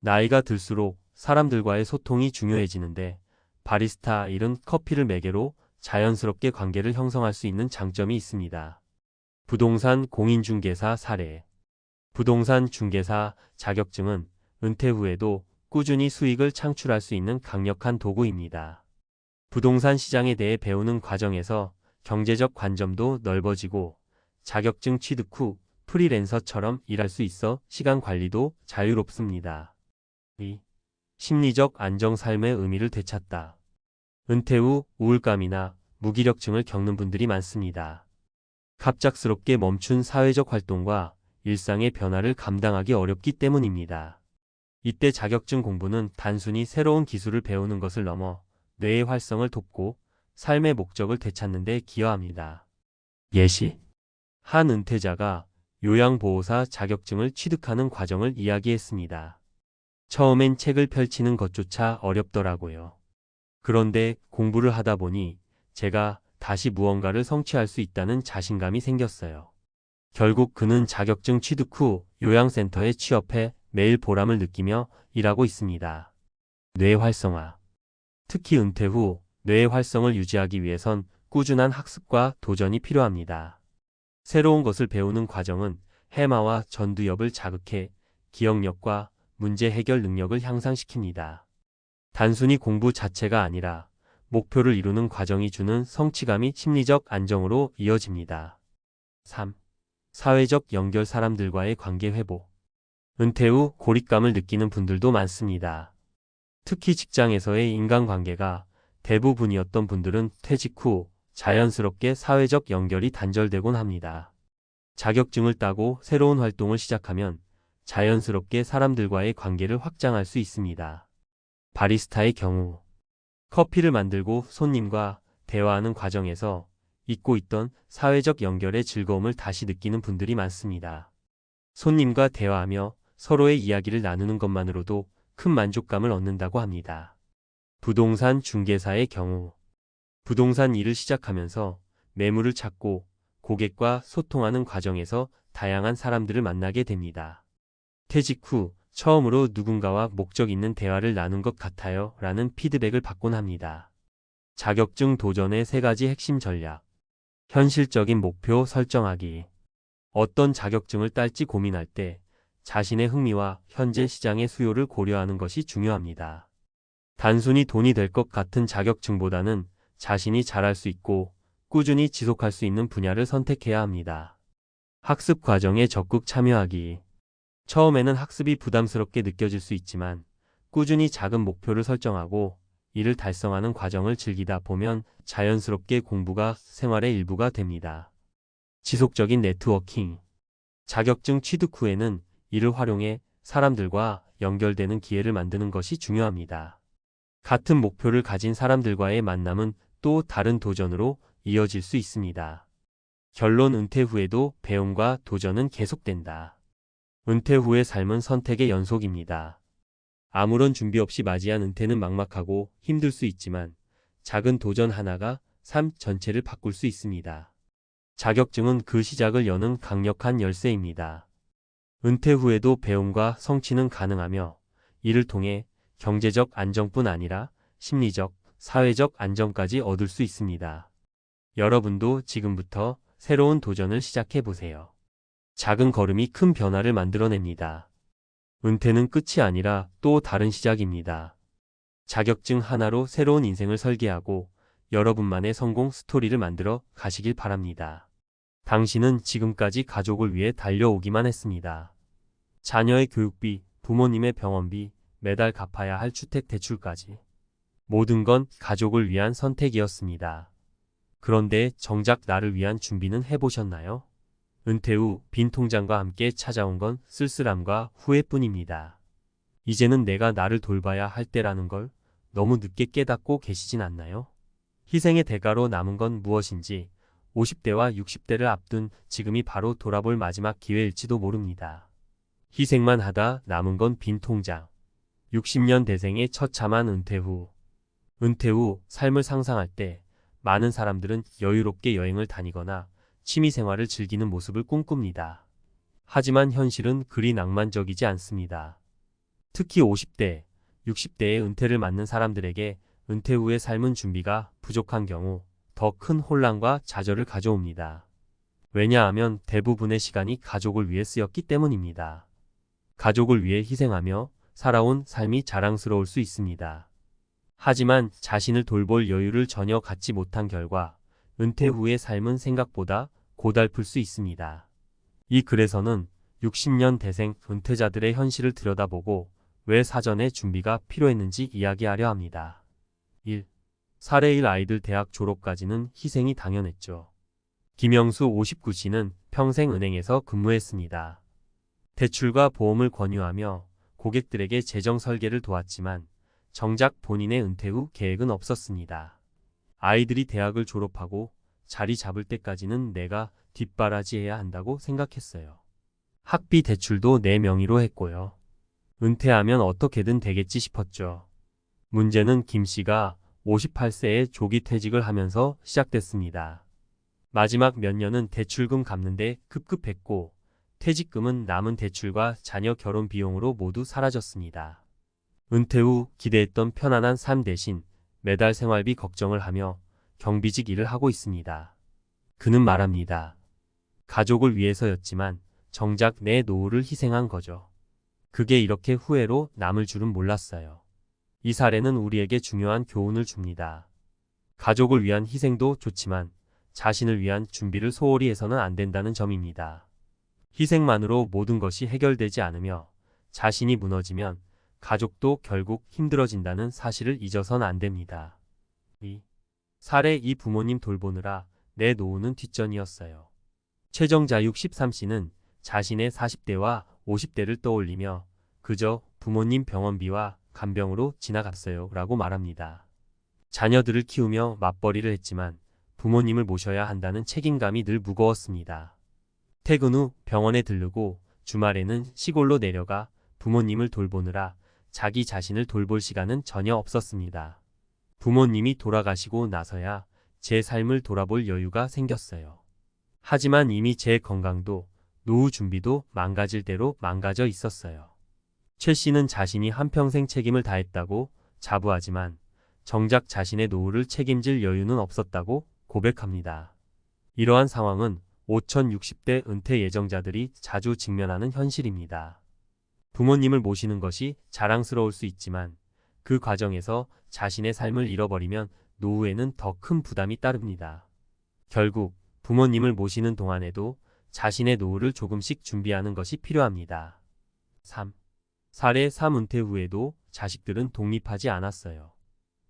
나이가 들수록 사람들과의 소통이 중요해지는데 바리스타 일은 커피를 매개로 자연스럽게 관계를 형성할 수 있는 장점이 있습니다. 부동산 공인중개사 사례. 부동산 중개사 자격증은 은퇴 후에도 꾸준히 수익을 창출할 수 있는 강력한 도구입니다. 부동산 시장에 대해 배우는 과정에서 경제적 관점도 넓어지고 자격증 취득 후 프리랜서처럼 일할 수 있어 시간 관리도 자유롭습니다. 2. 심리적 안정 삶의 의미를 되찾다. 은퇴 후 우울감이나 무기력증을 겪는 분들이 많습니다. 갑작스럽게 멈춘 사회적 활동과 일상의 변화를 감당하기 어렵기 때문입니다. 이때 자격증 공부는 단순히 새로운 기술을 배우는 것을 넘어 뇌의 활성을 돕고 삶의 목적을 되찾는 데 기여합니다. 예시. 한 은퇴자가 요양보호사 자격증을 취득하는 과정을 이야기했습니다. 처음엔 책을 펼치는 것조차 어렵더라고요. 그런데 공부를 하다 보니 제가 다시 무언가를 성취할 수 있다는 자신감이 생겼어요. 결국 그는 자격증 취득 후 요양센터에 취업해 매일 보람을 느끼며 일하고 있습니다. 뇌 활성화. 특히 은퇴 후 뇌의 활성을 유지하기 위해선 꾸준한 학습과 도전이 필요합니다. 새로운 것을 배우는 과정은 해마와 전두엽을 자극해 기억력과 문제 해결 능력을 향상시킵니다. 단순히 공부 자체가 아니라 목표를 이루는 과정이 주는 성취감이 심리적 안정으로 이어집니다. 3. 사회적 연결 사람들과의 관계 회복. 은퇴 후 고립감을 느끼는 분들도 많습니다. 특히 직장에서의 인간관계가 대부분이었던 분들은 퇴직 후 자연스럽게 사회적 연결이 단절되곤 합니다. 자격증을 따고 새로운 활동을 시작하면 자연스럽게 사람들과의 관계를 확장할 수 있습니다. 바리스타의 경우 커피를 만들고 손님과 대화하는 과정에서 잊고 있던 사회적 연결의 즐거움을 다시 느끼는 분들이 많습니다. 손님과 대화하며 서로의 이야기를 나누는 것만으로도 큰 만족감을 얻는다고 합니다. 부동산 중개사의 경우 부동산 일을 시작하면서 매물을 찾고 고객과 소통하는 과정에서 다양한 사람들을 만나게 됩니다. 퇴직 후 처음으로 누군가와 목적 있는 대화를 나눈 것 같아요 라는 피드백을 받곤 합니다. 자격증 도전의 3가지 핵심 전략. 현실적인 목표 설정하기. 어떤 자격증을 딸지 고민할 때 자신의 흥미와 현재 시장의 수요를 고려하는 것이 중요합니다. 단순히 돈이 될 것 같은 자격증보다는 자신이 잘할 수 있고 꾸준히 지속할 수 있는 분야를 선택해야 합니다. 학습 과정에 적극 참여하기. 처음에는 학습이 부담스럽게 느껴질 수 있지만 꾸준히 작은 목표를 설정하고 이를 달성하는 과정을 즐기다 보면 자연스럽게 공부가 생활의 일부가 됩니다. 지속적인 네트워킹. 자격증 취득 후에는 이를 활용해 사람들과 연결되는 기회를 만드는 것이 중요합니다. 같은 목표를 가진 사람들과의 만남은 또 다른 도전으로 이어질 수 있습니다. 결론. 은퇴 후에도 배움과 도전은 계속된다. 은퇴 후의 삶은 선택의 연속입니다. 아무런 준비 없이 맞이한 은퇴는 막막하고 힘들 수 있지만 작은 도전 하나가 삶 전체를 바꿀 수 있습니다. 자격증은 그 시작을 여는 강력한 열쇠입니다. 은퇴 후에도 배움과 성취는 가능하며 이를 통해 경제적 안정뿐 아니라 심리적, 사회적 안정까지 얻을 수 있습니다. 여러분도 지금부터 새로운 도전을 시작해보세요. 작은 걸음이 큰 변화를 만들어냅니다. 은퇴는 끝이 아니라 또 다른 시작입니다. 자격증 하나로 새로운 인생을 설계하고 여러분만의 성공 스토리를 만들어 가시길 바랍니다. 당신은 지금까지 가족을 위해 달려오기만 했습니다. 자녀의 교육비, 부모님의 병원비, 매달 갚아야 할 주택 대출까지. 모든 건 가족을 위한 선택이었습니다. 그런데 정작 나를 위한 준비는 해보셨나요? 은퇴 후 빈 통장과 함께 찾아온 건 쓸쓸함과 후회뿐입니다. 이제는 내가 나를 돌봐야 할 때라는 걸 너무 늦게 깨닫고 계시진 않나요? 희생의 대가로 남은 건 무엇인지 50대와 60대를 앞둔 지금이 바로 돌아볼 마지막 기회일지도 모릅니다. 희생만 하다 남은 건 빈 통장. 60년 대생의 처참한 은퇴 후. 은퇴 후 삶을 상상할 때 많은 사람들은 여유롭게 여행을 다니거나 취미 생활을 즐기는 모습을 꿈꿉니다. 하지만 현실은 그리 낭만적이지 않습니다. 특히 50대, 60대의 은퇴를 맞는 사람들에게 은퇴 후의 삶은 준비가 부족한 경우 더 큰 혼란과 좌절을 가져옵니다. 왜냐하면 대부분의 시간이 가족을 위해 쓰였기 때문입니다. 가족을 위해 희생하며 살아온 삶이 자랑스러울 수 있습니다. 하지만 자신을 돌볼 여유를 전혀 갖지 못한 결과 은퇴 후의 삶은 생각보다 고달플 수 있습니다. 이 글에서는 60년 대생 은퇴자들의 현실을 들여다보고 왜 사전에 준비가 필요했는지 이야기하려 합니다. 1. 사례 1 아이들 대학 졸업까지는 희생이 당연했죠. 김영수 59씨는 평생 은행에서 근무했습니다. 대출과 보험을 권유하며 고객들에게 재정 설계를 도왔지만 정작 본인의 은퇴 후 계획은 없었습니다. 아이들이 대학을 졸업하고 자리 잡을 때까지는 내가 뒷바라지해야 한다고 생각했어요. 학비 대출도 내 명의로 했고요. 은퇴하면 어떻게든 되겠지 싶었죠. 문제는 김 씨가 58세에 조기 퇴직을 하면서 시작됐습니다. 마지막 몇 년은 대출금 갚는데 급급했고 퇴직금은 남은 대출과 자녀 결혼 비용으로 모두 사라졌습니다. 은퇴 후 기대했던 편안한 삶 대신 매달 생활비 걱정을 하며 경비직 일을 하고 있습니다. 그는 말합니다. 가족을 위해서였지만 정작 내 노후를 희생한 거죠. 그게 이렇게 후회로 남을 줄은 몰랐어요. 이 사례는 우리에게 중요한 교훈을 줍니다. 가족을 위한 희생도 좋지만 자신을 위한 준비를 소홀히 해서는 안 된다는 점입니다. 희생만으로 모든 것이 해결되지 않으며 자신이 무너지면 가족도 결국 힘들어진다는 사실을 잊어선 안 됩니다. 2. 사례 2 부모님 돌보느라 내 노후는 뒷전이었어요. 최정자육 13씨는 자신의 40대와 50대를 떠올리며 그저 부모님 병원비와 간병으로 지나갔어요 라고 말합니다. 자녀들을 키우며 맞벌이를 했지만 부모님을 모셔야 한다는 책임감이 늘 무거웠습니다. 퇴근 후 병원에 들르고 주말에는 시골로 내려가 부모님을 돌보느라 자기 자신을 돌볼 시간은 전혀 없었습니다. 부모님이 돌아가시고 나서야 제 삶을 돌아볼 여유가 생겼어요. 하지만 이미 제 건강도 노후 준비도 망가질 대로 망가져 있었어요. 최 씨는 자신이 한평생 책임을 다했다고 자부하지만 정작 자신의 노후를 책임질 여유는 없었다고 고백합니다. 이러한 상황은 5060대 은퇴 예정자들이 자주 직면하는 현실입니다. 부모님을 모시는 것이 자랑스러울 수 있지만 그 과정에서 자신의 삶을 잃어버리면 노후에는 더 큰 부담이 따릅니다. 결국 부모님을 모시는 동안에도 자신의 노후를 조금씩 준비하는 것이 필요합니다. 3. 사례 3 은퇴 후에도 자식들은 독립하지 않았어요.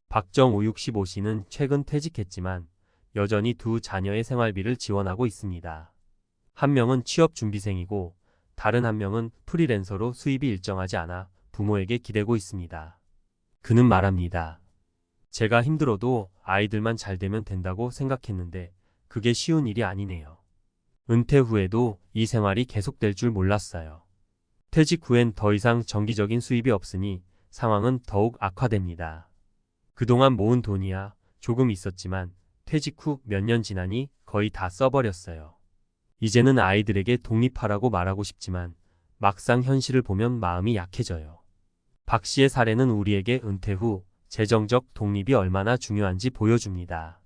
박정우 65씨는 최근 퇴직했지만 여전히 두 자녀의 생활비를 지원하고 있습니다. 한 명은 취업준비생이고 다른 한 명은 프리랜서로 수입이 일정하지 않아 부모에게 기대고 있습니다. 그는 말합니다. 제가 힘들어도 아이들만 잘 되면 된다고 생각했는데 그게 쉬운 일이 아니네요. 은퇴 후에도 이 생활이 계속될 줄 몰랐어요. 퇴직 후엔 더 이상 정기적인 수입이 없으니 상황은 더욱 악화됩니다. 그동안 모은 돈이야 조금 있었지만 퇴직 후 몇 년 지나니 거의 다 써버렸어요. 이제는 아이들에게 독립하라고 말하고 싶지만 막상 현실을 보면 마음이 약해져요. 박 씨의 사례는 우리에게 은퇴 후 재정적 독립이 얼마나 중요한지 보여줍니다.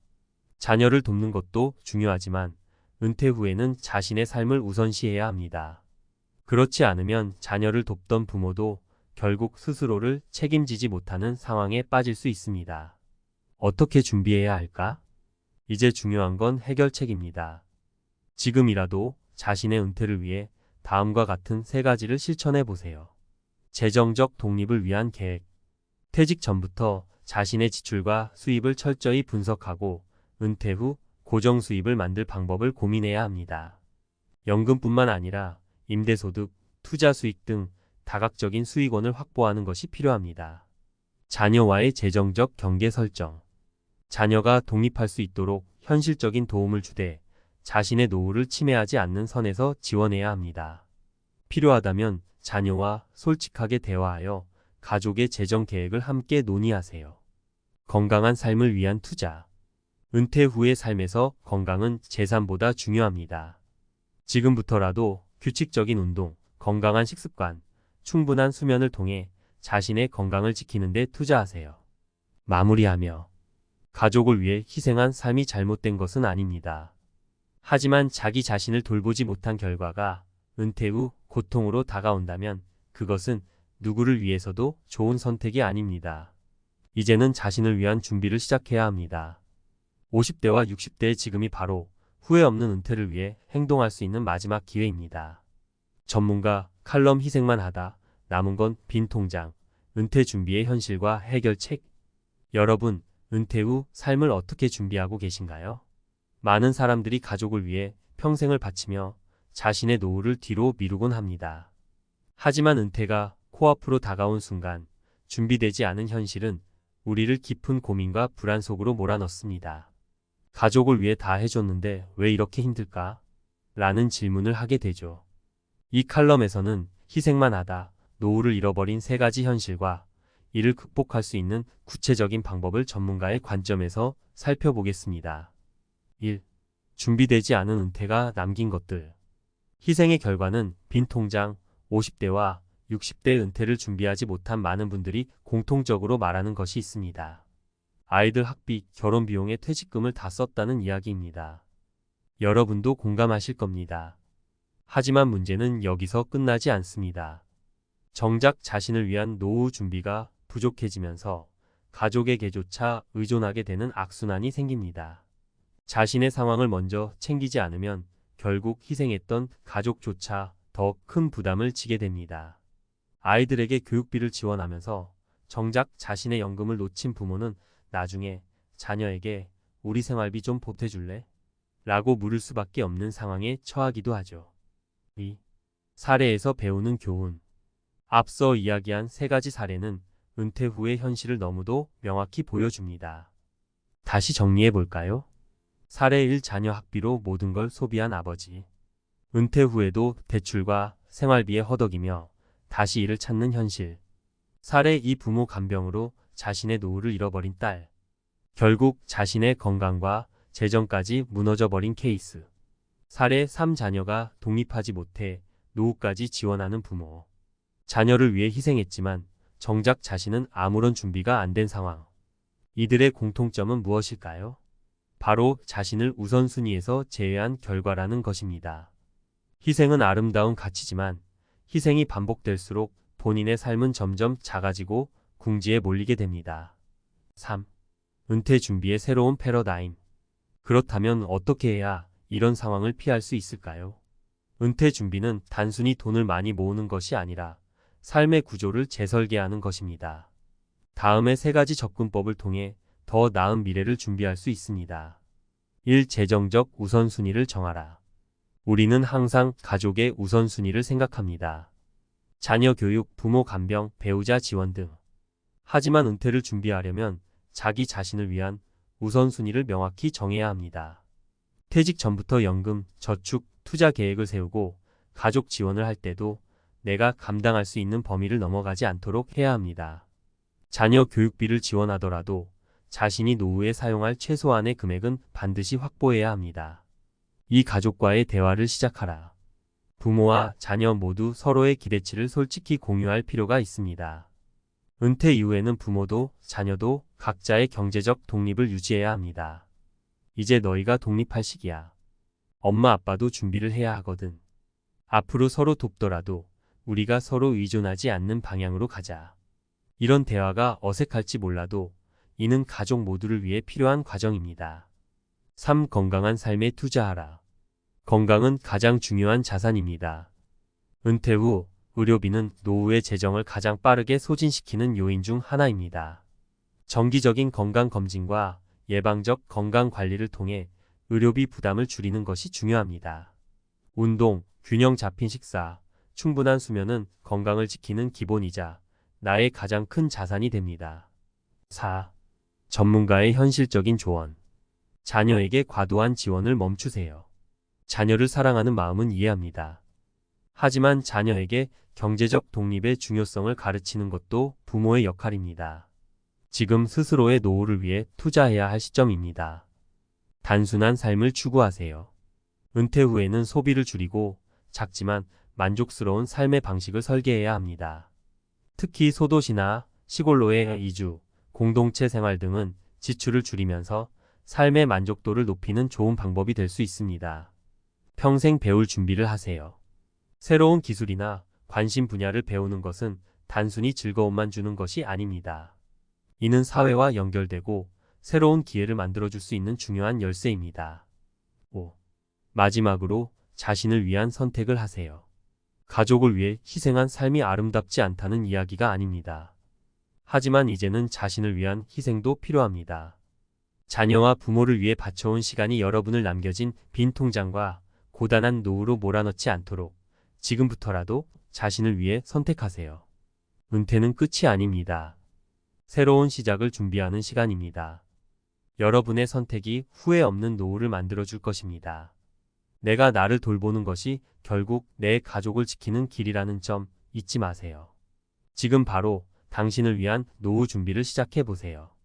자녀를 돕는 것도 중요하지만 은퇴 후에는 자신의 삶을 우선시해야 합니다. 그렇지 않으면 자녀를 돕던 부모도 결국 스스로를 책임지지 못하는 상황에 빠질 수 있습니다. 어떻게 준비해야 할까? 이제 중요한 건 해결책입니다. 지금이라도 자신의 은퇴를 위해 다음과 같은 3가지를 실천해 보세요. 재정적 독립을 위한 계획. 퇴직 전부터 자신의 지출과 수입을 철저히 분석하고 은퇴 후 고정 수입을 만들 방법을 고민해야 합니다. 연금뿐만 아니라 임대소득, 투자 수익 등 다각적인 수익원을 확보하는 것이 필요합니다. 자녀와의 재정적 경계 설정. 자녀가 독립할 수 있도록 현실적인 도움을 주되 자신의 노후를 침해하지 않는 선에서 지원해야 합니다. 필요하다면 자녀와 솔직하게 대화하여 가족의 재정 계획을 함께 논의하세요. 건강한 삶을 위한 투자. 은퇴 후의 삶에서 건강은 재산보다 중요합니다. 지금부터라도 규칙적인 운동, 건강한 식습관, 충분한 수면을 통해 자신의 건강을 지키는 데 투자하세요. 마무리하며 가족을 위해 희생한 삶이 잘못된 것은 아닙니다. 하지만 자기 자신을 돌보지 못한 결과가 은퇴 후 고통으로 다가온다면 그것은 누구를 위해서도 좋은 선택이 아닙니다. 이제는 자신을 위한 준비를 시작해야 합니다. 50대와 60대의 지금이 바로 후회 없는 은퇴를 위해 행동할 수 있는 마지막 기회입니다. 전문가 칼럼 희생만 하다 남은 건 빈 통장. 은퇴 준비의 현실과 해결책. 여러분, 은퇴 후 삶을 어떻게 준비하고 계신가요? 많은 사람들이 가족을 위해 평생을 바치며 자신의 노후를 뒤로 미루곤 합니다. 하지만 은퇴가 코앞으로 다가온 순간 준비되지 않은 현실은 우리를 깊은 고민과 불안 속으로 몰아넣습니다. 가족을 위해 다 해줬는데 왜 이렇게 힘들까? 라는 질문을 하게 되죠. 이 칼럼에서는 희생만 하다 노후를 잃어버린 세 가지 현실과 이를 극복할 수 있는 구체적인 방법을 전문가의 관점에서 살펴보겠습니다. 1. 준비되지 않은 은퇴가 남긴 것들. 희생의 결과는 빈 통장. 50대와 60대 은퇴를 준비하지 못한 많은 분들이 공통적으로 말하는 것이 있습니다. 아이들 학비, 결혼 비용에 퇴직금을 다 썼다는 이야기입니다. 여러분도 공감하실 겁니다. 하지만 문제는 여기서 끝나지 않습니다. 정작 자신을 위한 노후 준비가 부족해지면서 가족에게조차 의존하게 되는 악순환이 생깁니다. 자신의 상황을 먼저 챙기지 않으면 결국 희생했던 가족조차 더 큰 부담을 지게 됩니다. 아이들에게 교육비를 지원하면서 정작 자신의 연금을 놓친 부모는 나중에 자녀에게 우리 생활비 좀 보태줄래? 라고 물을 수밖에 없는 상황에 처하기도 하죠. 2. 사례에서 배우는 교훈. 앞서 이야기한 세 가지 사례는 은퇴 후의 현실을 너무도 명확히 보여줍니다. 다시 정리해 볼까요? 사례 1. 자녀 학비로 모든 걸 소비한 아버지. 은퇴 후에도 대출과 생활비에 허덕이며 다시 일을 찾는 현실. 사례 2. 부모 간병으로 자신의 노후를 잃어버린 딸. 결국 자신의 건강과 재정까지 무너져버린 케이스. 사례 3. 자녀가 독립하지 못해 노후까지 지원하는 부모. 자녀를 위해 희생했지만 정작 자신은 아무런 준비가 안 된 상황. 이들의 공통점은 무엇일까요? 바로 자신을 우선순위에서 제외한 결과라는 것입니다. 희생은 아름다운 가치지만 희생이 반복될수록 본인의 삶은 점점 작아지고 궁지에 몰리게 됩니다. 3. 은퇴 준비의 새로운 패러다임. 그렇다면 어떻게 해야 이런 상황을 피할 수 있을까요? 은퇴 준비는 단순히 돈을 많이 모으는 것이 아니라 삶의 구조를 재설계하는 것입니다. 다음의 세 가지 접근법을 통해 더 나은 미래를 준비할 수 있습니다. 1. 재정적 우선순위를 정하라. 우리는 항상 가족의 우선순위를 생각합니다. 자녀 교육, 부모 간병, 배우자 지원 등. 하지만 은퇴를 준비하려면 자기 자신을 위한 우선순위를 명확히 정해야 합니다. 퇴직 전부터 연금, 저축, 투자 계획을 세우고 가족 지원을 할 때도 내가 감당할 수 있는 범위를 넘어가지 않도록 해야 합니다. 자녀 교육비를 지원하더라도 자신이 노후에 사용할 최소한의 금액은 반드시 확보해야 합니다. 이 가족과의 대화를 시작하라. 부모와 자녀 모두 서로의 기대치를 솔직히 공유할 필요가 있습니다. 은퇴 이후에는 부모도 자녀도 각자의 경제적 독립을 유지해야 합니다. 이제 너희가 독립할 시기야. 엄마 아빠도 준비를 해야 하거든. 앞으로 서로 돕더라도 우리가 서로 의존하지 않는 방향으로 가자. 이런 대화가 어색할지 몰라도 이는 가족 모두를 위해 필요한 과정입니다. 3. 건강한 삶에 투자하라. 건강은 가장 중요한 자산입니다. 은퇴 후 의료비는 노후의 재정을 가장 빠르게 소진시키는 요인 중 하나입니다. 정기적인 건강검진과 예방적 건강관리를 통해 의료비 부담을 줄이는 것이 중요합니다. 운동, 균형 잡힌 식사, 충분한 수면은 건강을 지키는 기본이자 나의 가장 큰 자산이 됩니다. 4. 전문가의 현실적인 조언. 자녀에게 과도한 지원을 멈추세요. 자녀를 사랑하는 마음은 이해합니다. 하지만 자녀에게 경제적 독립의 중요성을 가르치는 것도 부모의 역할입니다. 지금 스스로의 노후를 위해 투자해야 할 시점입니다. 단순한 삶을 추구하세요. 은퇴 후에는 소비를 줄이고 작지만 만족스러운 삶의 방식을 설계해야 합니다. 특히 소도시나 시골로의 이주, 공동체 생활 등은 지출을 줄이면서 삶의 만족도를 높이는 좋은 방법이 될 수 있습니다. 평생 배울 준비를 하세요. 새로운 기술이나 관심 분야를 배우는 것은 단순히 즐거움만 주는 것이 아닙니다. 이는 사회와 연결되고 새로운 기회를 만들어줄 수 있는 중요한 열쇠입니다. 5. 마지막으로 자신을 위한 선택을 하세요. 가족을 위해 희생한 삶이 아름답지 않다는 이야기가 아닙니다. 하지만 이제는 자신을 위한 희생도 필요합니다. 자녀와 부모를 위해 바쳐온 시간이 여러분을 남겨진 빈 통장과 고단한 노후로 몰아넣지 않도록 지금부터라도 자신을 위해 선택하세요. 은퇴는 끝이 아닙니다. 새로운 시작을 준비하는 시간입니다. 여러분의 선택이 후회 없는 노후를 만들어줄 것입니다. 내가 나를 돌보는 것이 결국 내 가족을 지키는 길이라는 점 잊지 마세요. 지금 바로 당신을 위한 노후 준비를 시작해 보세요.